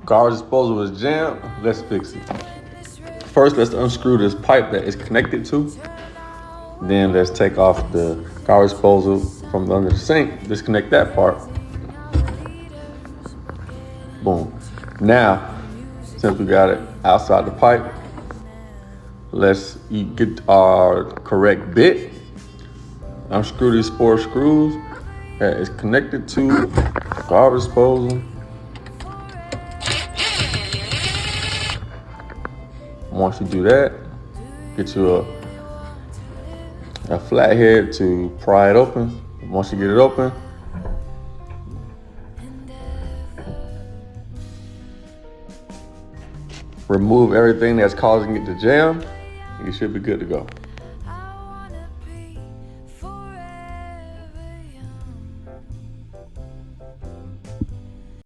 Garbage disposal is jammed. Let's fix it. First, let's unscrew this pipe that it's connected to. Then let's take off the garbage disposal from under the sink. Disconnect that part. Boom. Now, since we got it outside the pipe, let's get our correct bit. Unscrew these 4 screws that is connected to garbage disposal. Once you do that, get you a flathead to pry it open. Once you get it open, remove everything that's causing it to jam. You should be good to go.